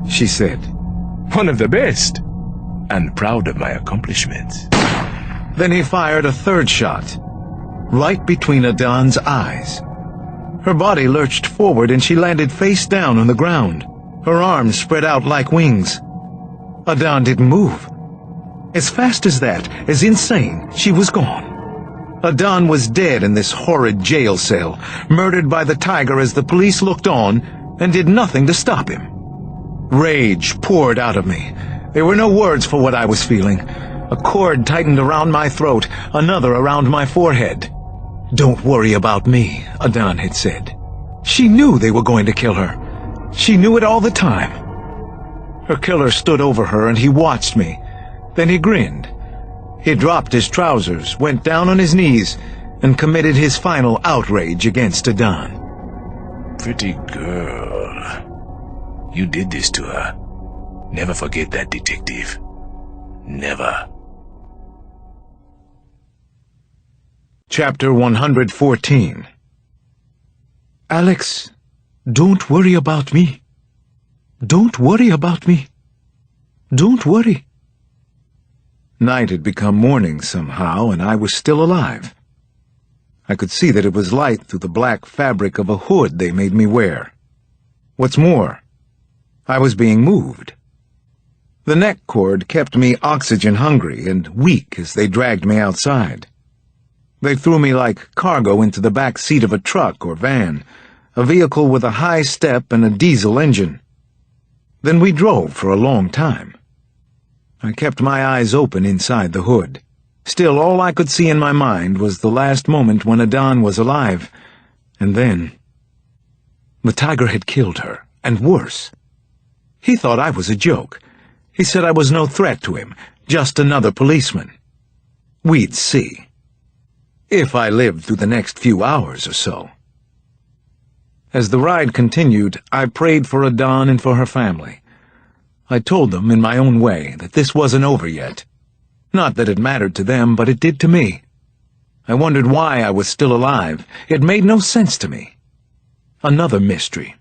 she said. One of the best, and proud of my accomplishments. Then he fired a third shot, right between Adan's eyes. Her body lurched forward and she landed face down on the ground, her arms spread out like wings. Adan didn't move. As fast as that, as insane, she was gone. Adan was dead in this horrid jail cell, murdered by the tiger as the police looked on and did nothing to stop him. Rage poured out of me. There were no words for what I was feeling. A cord tightened around my throat, another around my forehead. "Don't worry about me," Adan had said. She knew they were going to kill her. She knew it all the time. Her killer stood over her and he watched me. Then he grinned. He dropped his trousers, went down on his knees, and committed his final outrage against Adan. Pretty girl. You did this to her. Never forget that, detective. Never. Chapter 114. Alex, don't worry about me. Don't worry about me. Don't worry. Night had become morning somehow, and I was still alive. I could see that it was light through the black fabric of a hood they made me wear. What's more, I was being moved. The neck cord kept me oxygen-hungry and weak as they dragged me outside. They threw me like cargo into the back seat of a truck or van, a vehicle with a high step and a diesel engine. Then we drove for a long time. I kept my eyes open inside the hood. Still, all I could see in my mind was the last moment when Adan was alive, and then the tiger had killed her, and worse. He thought I was a joke. He said I was no threat to him, just another policeman. We'd see. If I lived through the next few hours or so. As the ride continued, I prayed for Adan and for her family. I told them, in my own way, that this wasn't over yet. Not that it mattered to them, but it did to me. I wondered why I was still alive. It made no sense to me. Another mystery.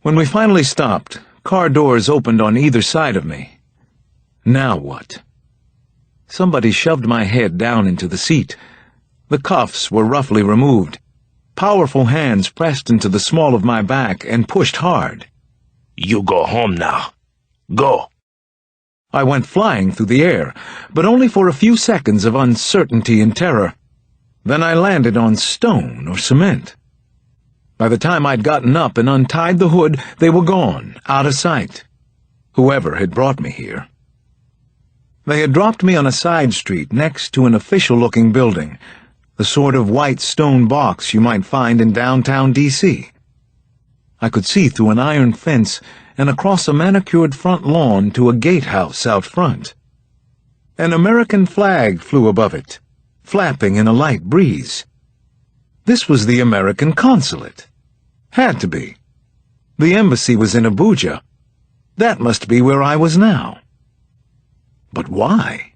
When we finally stopped, car doors opened on either side of me. Now what? Somebody shoved my head down into the seat. The cuffs were roughly removed. Powerful hands pressed into the small of my back and pushed hard. You go home now. Go. I went flying through the air, but only for a few seconds of uncertainty and terror. Then I landed on stone or cement. By the time I'd gotten up and untied the hood, they were gone, out of sight. Whoever had brought me here. They had dropped me on a side street next to an official-looking building, the sort of white stone box you might find in downtown D.C. I could see through an iron fence and across a manicured front lawn to a gatehouse out front. An American flag flew above it, flapping in a light breeze. This was the American consulate. Had to be. The embassy was in Abuja. That must be where I was now. But why?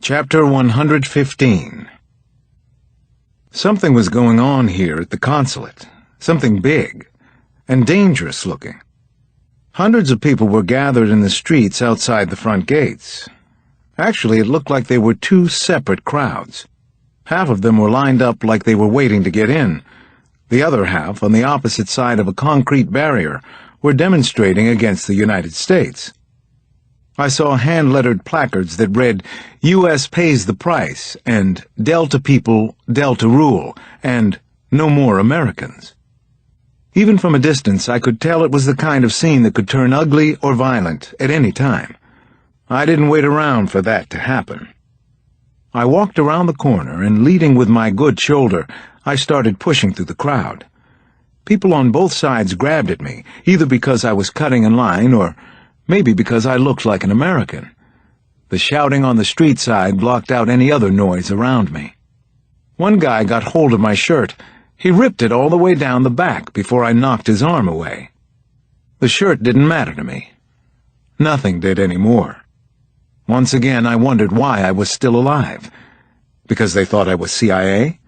Chapter 115. Something was going on here at the consulate. Something big and dangerous looking. Hundreds of people were gathered in the streets outside the front gates. Actually, it looked like they were two separate crowds. Half of them were lined up like they were waiting to get in. The other half, on the opposite side of a concrete barrier, were demonstrating against the United States. I saw hand-lettered placards that read, "U.S. pays the price," and "Delta people, Delta rule," and "No more Americans." Even from a distance, I could tell it was the kind of scene that could turn ugly or violent at any time. I didn't wait around for that to happen. I walked around the corner, and leading with my good shoulder, I started pushing through the crowd. People on both sides grabbed at me, either because I was cutting in line or maybe because I looked like an American. The shouting on the street side blocked out any other noise around me. One guy got hold of my shirt. He ripped it all the way down the back before I knocked his arm away. The shirt didn't matter to me. Nothing did anymore. Once again, I wondered why I was still alive. Because they thought I was CIA?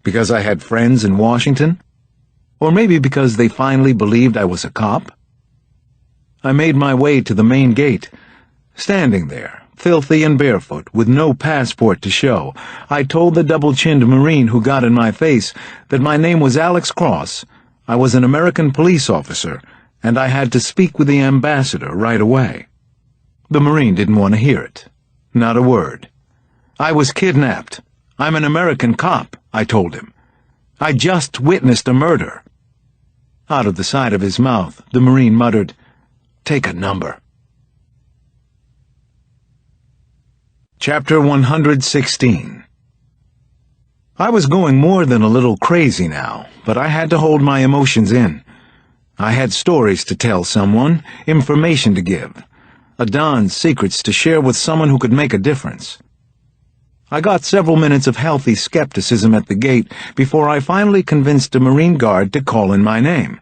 Because I had friends in Washington? Or maybe because they finally believed I was a cop? I made my way to the main gate. Standing there, filthy and barefoot, with no passport to show, I told the double-chinned Marine who got in my face that my name was Alex Cross, I was an American police officer, and I had to speak with the ambassador right away. The Marine didn't want to hear it. Not a word. I was kidnapped. I'm an American cop, I told him. I just witnessed a murder. Out of the side of his mouth, the Marine muttered, "Take a number." Chapter 116. I was going more than a little crazy now, but I had to hold my emotions in. I had stories to tell someone, information to give, Adon's secrets to share with someone who could make a difference. I got several minutes of healthy skepticism at the gate before I finally convinced a Marine guard to call in my name.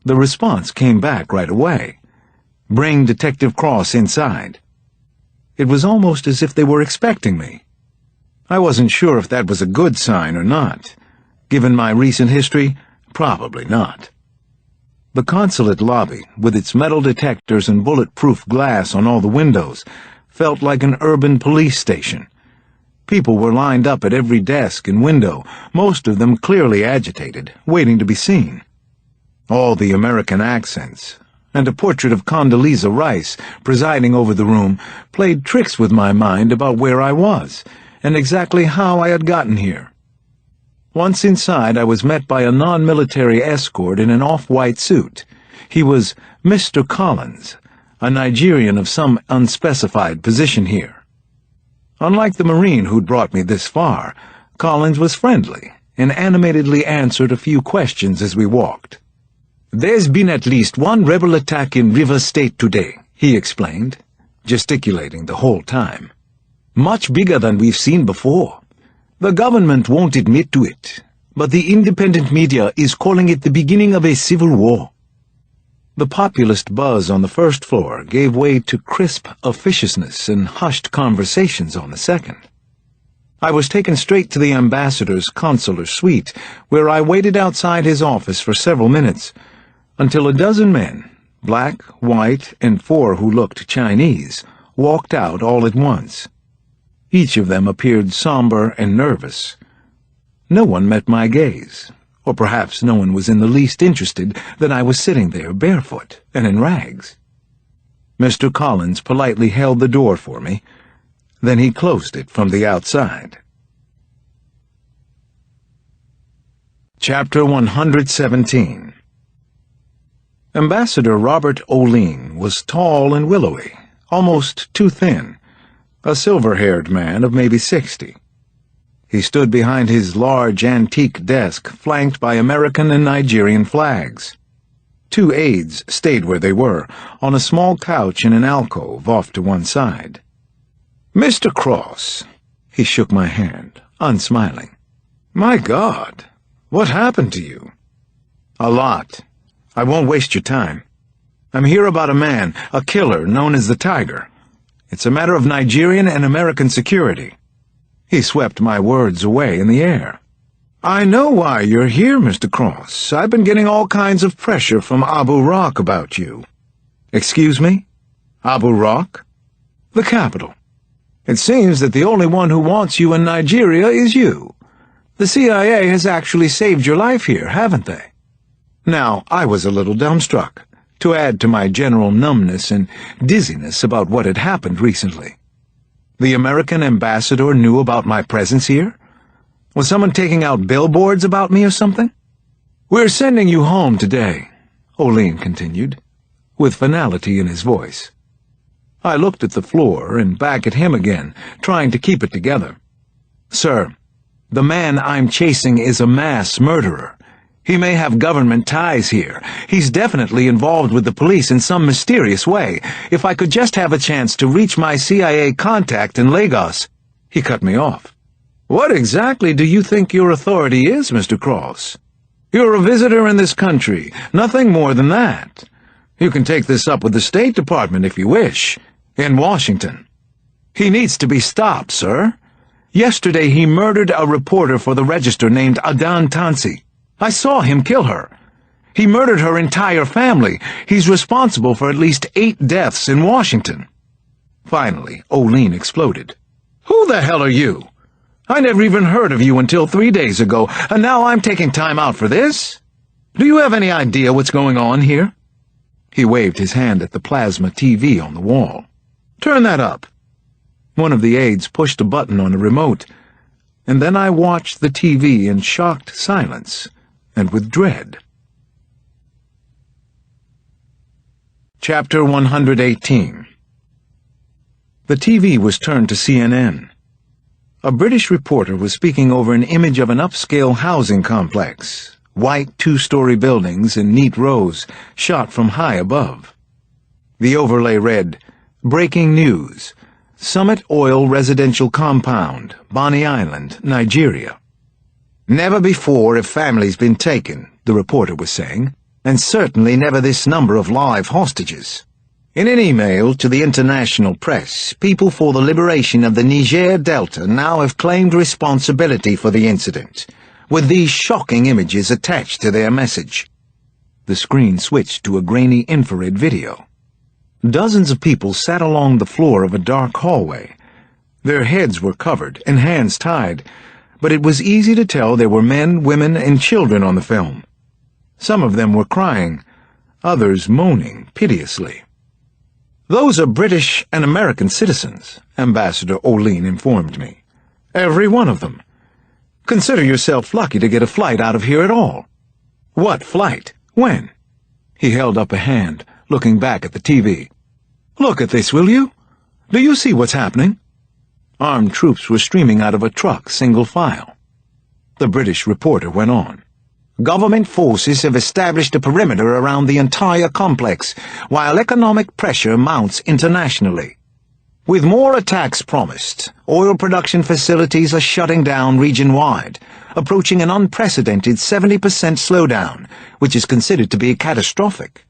The response came back right away. "Bring Detective Cross inside." It was almost as if they were expecting me. I wasn't sure if that was a good sign or not. Given my recent history, probably not. The consulate lobby, with its metal detectors and bulletproof glass on all the windows, felt like an urban police station. People were lined up at every desk and window, most of them clearly agitated, waiting to be seen. All the American accents, and a portrait of Condoleezza Rice presiding over the room, played tricks with my mind about where I was, and exactly how I had gotten here. Once inside, I was met by a non-military escort in an off-white suit. He was Mr. Collins, a Nigerian of some unspecified position here. Unlike the Marine who'd brought me this far, Collins was friendly and animatedly answered a few questions as we walked. "There's been at least one rebel attack in River State today," he explained, gesticulating the whole time. "Much bigger than we've seen before. The government won't admit to it, but the independent media is calling it the beginning of a civil war." The populist buzz on the first floor gave way to crisp officiousness and hushed conversations on the second. I was taken straight to the ambassador's consular suite, where I waited outside his office for several minutes, until a dozen men, black, white, and 4 who looked Chinese, walked out all at once. Each of them appeared somber and nervous. No one met my gaze, or perhaps no one was in the least interested that I was sitting there barefoot and in rags. Mr. Collins politely held the door for me, then he closed it from the outside. Chapter 117. Ambassador Robert O'Lean was tall and willowy, almost too thin, a silver-haired man of maybe 60. He stood behind his large antique desk, flanked by American and Nigerian flags. 2 aides stayed where they were, on a small couch in an alcove off to one side. "Mr. Cross," he shook my hand, unsmiling. "My God, what happened to you?" "A lot. I won't waste your time. I'm here about a man, a killer known as the Tiger. It's a matter of Nigerian and American security." He swept my words away in the air. "I know why you're here, Mr. Cross. I've been getting all kinds of pressure from Abu Rock about you." "Excuse me? Abu Rock?" "The capital. It seems that the only one who wants you in Nigeria is you. The CIA has actually saved your life here, haven't they?" Now, I was a little dumbstruck, to add to my general numbness and dizziness about what had happened recently. The American ambassador knew about my presence here? Was someone taking out billboards about me or something? "We're sending you home today," O'Lean continued, with finality in his voice. I looked at the floor and back at him again, trying to keep it together. "Sir, the man I'm chasing is a mass murderer. He may have government ties here. He's definitely involved with the police in some mysterious way. If I could just have a chance to reach my CIA contact in Lagos—" He cut me off. "What exactly do you think your authority is, Mr. Cross? You're a visitor in this country, nothing more than that. You can take this up with the State Department if you wish, in Washington. He needs to be stopped, sir. Yesterday he murdered a reporter for the Register named Adon Tansi. I saw him kill her. He murdered her entire family. He's responsible for at least 8 deaths in Washington." Finally, Olene exploded. "Who the hell are you? I never even heard of you until 3 days ago, and now I'm taking time out for this? Do you have any idea what's going on here?" He waved his hand at the plasma TV on the wall. "Turn that up." One of the aides pushed a button on the remote, and then I watched the TV in shocked silence and with dread. Chapter 118. The TV was turned to CNN. A British reporter was speaking over an image of an upscale housing complex, white 2-story buildings in neat rows, shot from high above. The overlay read, "Breaking news. Summit Oil Residential Compound, Bonny Island, Nigeria." "Never before have families been taken," the reporter was saying, "and certainly never this number of live hostages. In an email to the international press, People for the Liberation of the Niger Delta now have claimed responsibility for the incident, with these shocking images attached to their message." The screen switched to a grainy infrared video. Dozens of people sat along the floor of a dark hallway. Their heads were covered and hands tied, but it was easy to tell there were men, women, and children on the film. Some of them were crying, others moaning piteously. "Those are British and American citizens," Ambassador Olene informed me. "Every one of them. Consider yourself lucky to get a flight out of here at all." "What flight? When?" He held up a hand, looking back at the TV. "Look at this, will you? Do you see what's happening?" Armed troops were streaming out of a truck, single file. The British reporter went on. "Government forces have established a perimeter around the entire complex, while economic pressure mounts internationally. With more attacks promised, oil production facilities are shutting down region-wide, approaching an unprecedented 70% slowdown, which is considered to be catastrophic.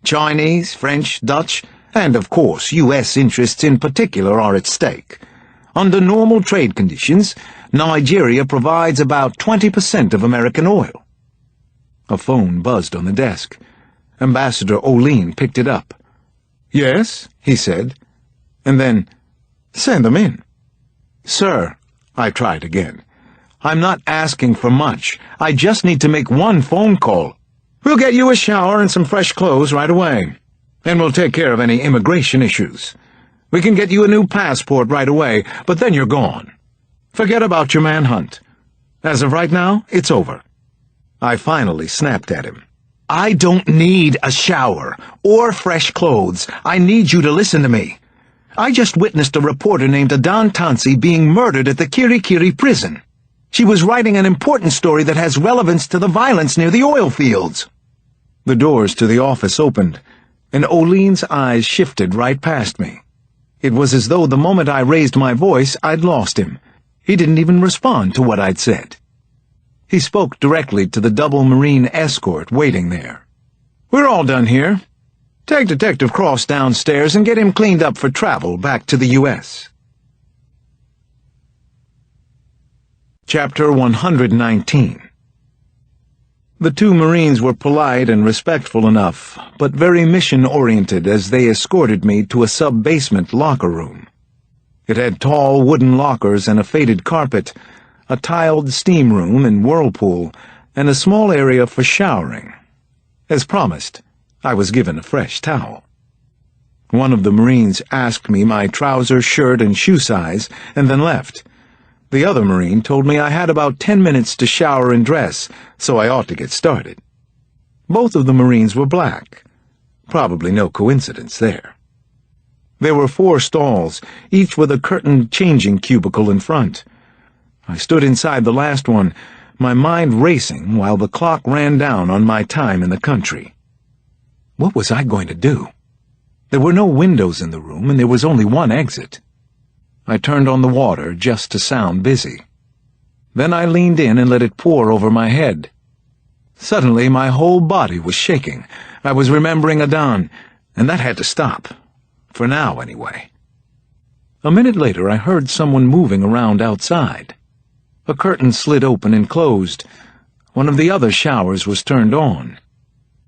Chinese, French, Dutch, and of course U.S. interests in particular are at stake. Under normal trade conditions, Nigeria provides about 20% of American oil." A phone buzzed on the desk. Ambassador Olene picked it up. "Yes," he said, and then, "Send them in." "Sir," I tried again, "I'm not asking for much. I just need to make one phone call. We'll get you a shower and some fresh clothes right away, and we'll take care of any immigration issues. We can get you a new passport right away, but then you're gone. Forget about your manhunt. As of right now, it's over." I finally snapped at him. "I don't need a shower or fresh clothes. I need you to listen to me. I just witnessed a reporter named Adan Tansi being murdered at the Kirikiri prison. She was writing an important story that has relevance to the violence near the oil fields." The doors to the office opened, and Olene's eyes shifted right past me. It was as though the moment I raised my voice, I'd lost him. He didn't even respond to what I'd said. He spoke directly to the double Marine escort waiting there. "We're all done here. Take Detective Cross downstairs and get him cleaned up for travel back to the U.S. Chapter 119. The 2 Marines were polite and respectful enough, but very mission-oriented as they escorted me to a sub-basement locker room. It had tall wooden lockers and a faded carpet, a tiled steam room and whirlpool, and a small area for showering. As promised, I was given a fresh towel. One of the Marines asked me my trouser, shirt, and shoe size, and then left. The other Marine told me I had about 10 minutes to shower and dress, so I ought to get started. Both of the Marines were black. Probably no coincidence there. There were 4 stalls, each with a curtained changing cubicle in front. I stood inside the last one, my mind racing while the clock ran down on my time in the country. What was I going to do? There were no windows in the room, and there was only one exit. I turned on the water just to sound busy. Then I leaned in and let it pour over my head. Suddenly my whole body was shaking. I was remembering Adan, and that had to stop. For now, anyway. A minute later I heard someone moving around outside. A curtain slid open and closed. One of the other showers was turned on.